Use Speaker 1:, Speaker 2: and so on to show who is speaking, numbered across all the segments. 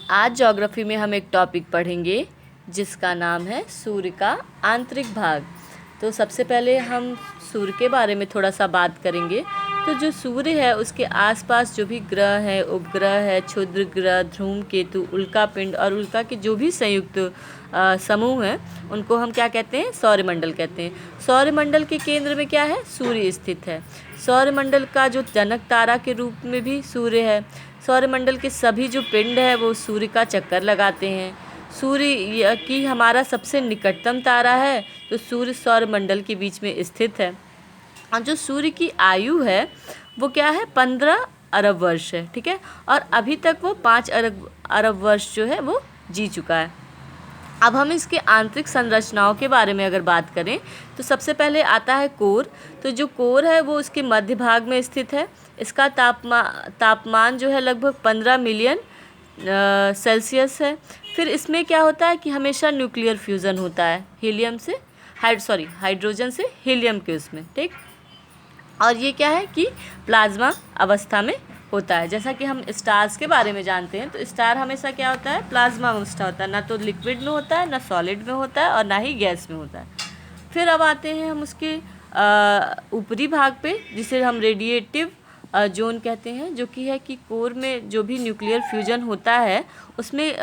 Speaker 1: आज ज्योग्राफी में हम एक टॉपिक पढ़ेंगे जिसका नाम है सूर्य का आंतरिक भाग। तो सबसे पहले हम सूर्य के बारे में थोड़ा सा बात करेंगे। तो जो सूर्य है उसके आसपास जो भी ग्रह है, उपग्रह है, क्षुद्र ग्रह, धूमकेतु, उल्कापिंड और उल्का के जो भी संयुक्त समूह हैं उनको हम क्या कहते हैं? सौरमंडल कहते हैं। सौरमंडल के केंद्र में क्या है? सूर्य स्थित है। सौरमंडल का जो जनक तारा के रूप में भी सूर्य है। सौरमंडल के सभी जो पिंड है वो सूर्य का चक्कर लगाते हैं। सूर्य की हमारा सबसे निकटतम तारा है, तो सूर्य सौरमंडल के बीच में स्थित है। और जो सूर्य की आयु है वो क्या है? 15 अरब वर्ष है, ठीक है। और अभी तक वो 5 अरब वर्ष जो है वो जी चुका है। अब हम इसके आंतरिक संरचनाओं के बारे में अगर बात करें तो सबसे पहले आता है कोर। तो जो कोर है वो उसके मध्य भाग में स्थित है। इसका तापमान जो है लगभग 15 मिलियन सेल्सियस है। फिर इसमें क्या होता है कि हमेशा न्यूक्लियर फ्यूज़न होता है हाइड्रोजन से हीलियम के उसमें, ठीक। और ये क्या है कि प्लाज्मा अवस्था में होता है। जैसा कि हम स्टार्स के बारे में जानते हैं तो स्टार हमेशा क्या होता है? प्लाज्मा अवस्था होता है। ना तो लिक्विड में होता है, ना सॉलिड में होता है और ना ही गैस में होता है। फिर अब आते हैं हम उसके ऊपरी भाग पे, जिसे हम रेडिएटिव जोन कहते हैं, जो कि है कि कोर में जो भी न्यूक्लियर फ्यूजन होता है उसमें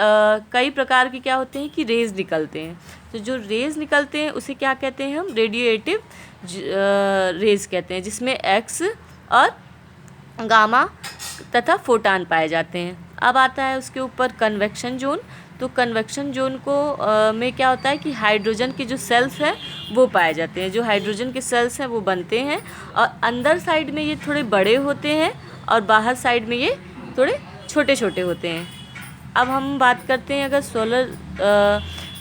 Speaker 1: कई प्रकार के क्या होते हैं कि रेज निकलते हैं। तो जो रेज निकलते हैं उसे क्या कहते हैं? हम रेडिएटिव रेज कहते हैं, जिसमें एक्स और गामा तथा फोटान पाए जाते हैं। अब आता है उसके ऊपर कन्वेक्शन जोन। तो कन्वेक्शन जोन को में क्या होता है कि हाइड्रोजन के जो सेल्स हैं वो पाए जाते हैं। जो हाइड्रोजन के सेल्स हैं वो बनते हैं और अंदर साइड में ये थोड़े बड़े होते हैं और बाहर साइड में ये थोड़े छोटे छोटे होते हैं। अब हम बात करते हैं अगर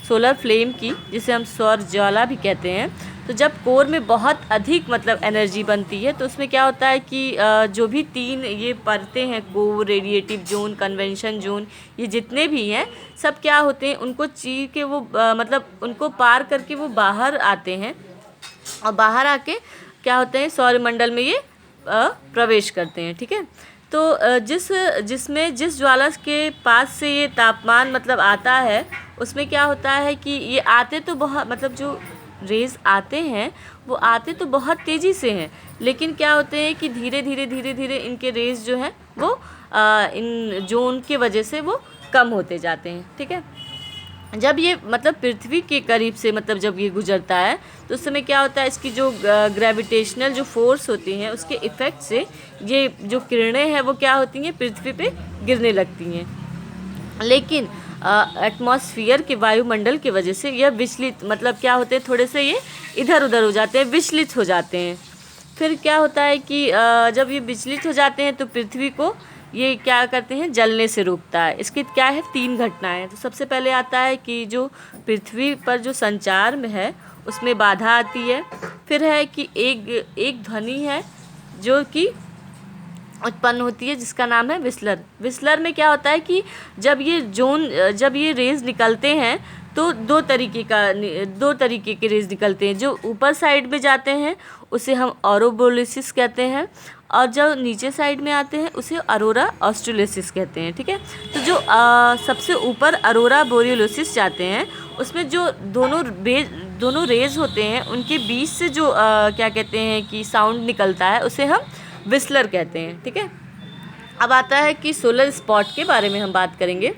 Speaker 1: सोलर फ्लेम की, जिसे हम सौर ज्वाला भी कहते हैं। तो जब कोर में बहुत अधिक एनर्जी बनती है तो उसमें क्या होता है कि जो भी 3 ये परतें हैं, core, radiative zone, convection zone, ये जितने भी हैं सब क्या होते हैं, उनको चीर के वो उनको पार करके वो बाहर आते हैं और बाहर आके क्या होते हैं? सौरमंडल में ये प्रवेश करते हैं, ठीक है। तो जिस ज्वाला के पास से ये तापमान आता है उसमें क्या होता है कि ये आते तो बहुत जो रेज़ आते हैं वो आते तो बहुत तेज़ी से हैं, लेकिन क्या होते हैं कि धीरे धीरे इनके रेज़ जो हैं वो इन जोन के वजह से वो कम होते जाते हैं, ठीक है। जब ये पृथ्वी के करीब से जब ये गुजरता है तो उस समय क्या होता है, इसकी जो ग्रेविटेशनल जो फोर्स होती हैं उसके इफ़ेक्ट से ये जो किरणें हैं वो क्या होती हैं? पृथ्वी पे गिरने लगती हैं। लेकिन एटमॉस्फेयर के वायुमंडल की वजह से यह विचलित क्या होते हैं? थोड़े से ये इधर उधर हो जाते हैं, विचलित हो जाते हैं। फिर क्या होता है कि जब ये विचलित हो जाते हैं तो पृथ्वी को ये क्या करते हैं? जलने से रोकता है। इसकी क्या है? 3 घटनाएं। तो सबसे पहले आता है कि जो पृथ्वी पर जो संचार में है उसमें बाधा आती है। फिर है कि एक ध्वनि है जो कि उत्पन्न होती है, जिसका नाम है विस्लर। विस्लर में क्या होता है कि जब ये रेज़ निकलते हैं तो दो तरीके के रेज़ निकलते हैं। जो ऊपर साइड में जाते हैं उसे हम ऑरोबोलिसिस कहते हैं और जो नीचे साइड में आते हैं उसे अरोरा ऑस्ट्रेलिसिस कहते हैं, ठीक है। तो जो सबसे ऊपर अरोरा बोरियोलिसिस जाते हैं उसमें जो दोनों रेज़ होते हैं उनके बीच से जो क्या कहते हैं कि साउंड निकलता है उसे हम विस्लर कहते हैं, ठीक है। अब आता है कि सोलर स्पॉट के बारे में हम बात करेंगे।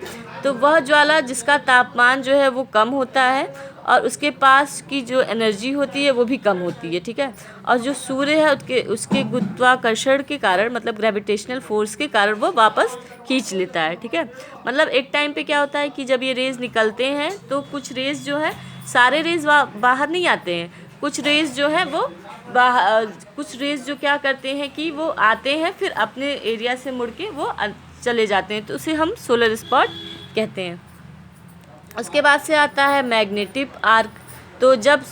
Speaker 1: तो वह ज्वाला जिसका तापमान जो है वो कम होता है और उसके पास की जो एनर्जी होती है वो भी कम होती है, ठीक है। और जो सूर्य है उसके गुरुत्वाकर्षण के कारण ग्रेविटेशनल फोर्स के कारण वो वापस खींच लेता है, ठीक है। एक टाइम पे क्या होता है कि जब ये रेज़ निकलते हैं तो कुछ रेज़ जो है, सारे रेज़ बाहर नहीं आते हैं। कुछ रेज़ जो है वो कुछ रेज़ जो क्या करते हैं कि वो आते हैं फिर अपने एरिया से मुड़ के वो चले जाते हैं, तो उसे हम सोलर स्पॉट कहते हैं। उसके बाद से आता है मैग्नेटिक आर्क। तो जब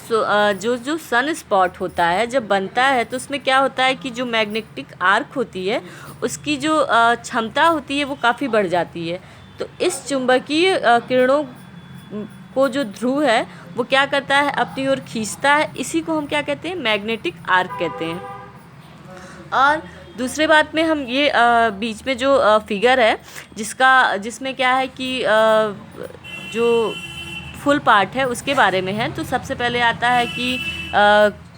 Speaker 1: जो सन स्पॉट होता है जब बनता है तो उसमें क्या होता है कि जो मैग्नेटिक आर्क होती है उसकी जो क्षमता होती है वो काफ़ी बढ़ जाती है। तो इस चुंबकीय किरणों को जो ध्रुव है वो क्या करता है? अपनी ओर खींचता है। इसी को हम क्या कहते हैं? मैग्नेटिक आर्क कहते हैं। और दूसरे बात में हम ये बीच में जो फिगर है जिसमें क्या है कि जो फुल पार्ट है उसके बारे में है। तो सबसे पहले आता है कि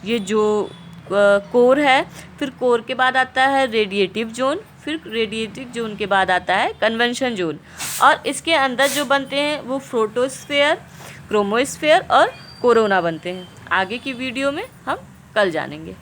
Speaker 1: ये जो कोर है, फिर कोर के बाद आता है रेडिएटिव जोन, फिर रेडिएटिव जोन के बाद आता है कन्वेंशन जोन, और इसके अंदर जो बनते हैं वो फोटोस्फेयर, क्रोमोस्फेयर और कोरोना बनते हैं। आगे की वीडियो में हम कल जानेंगे।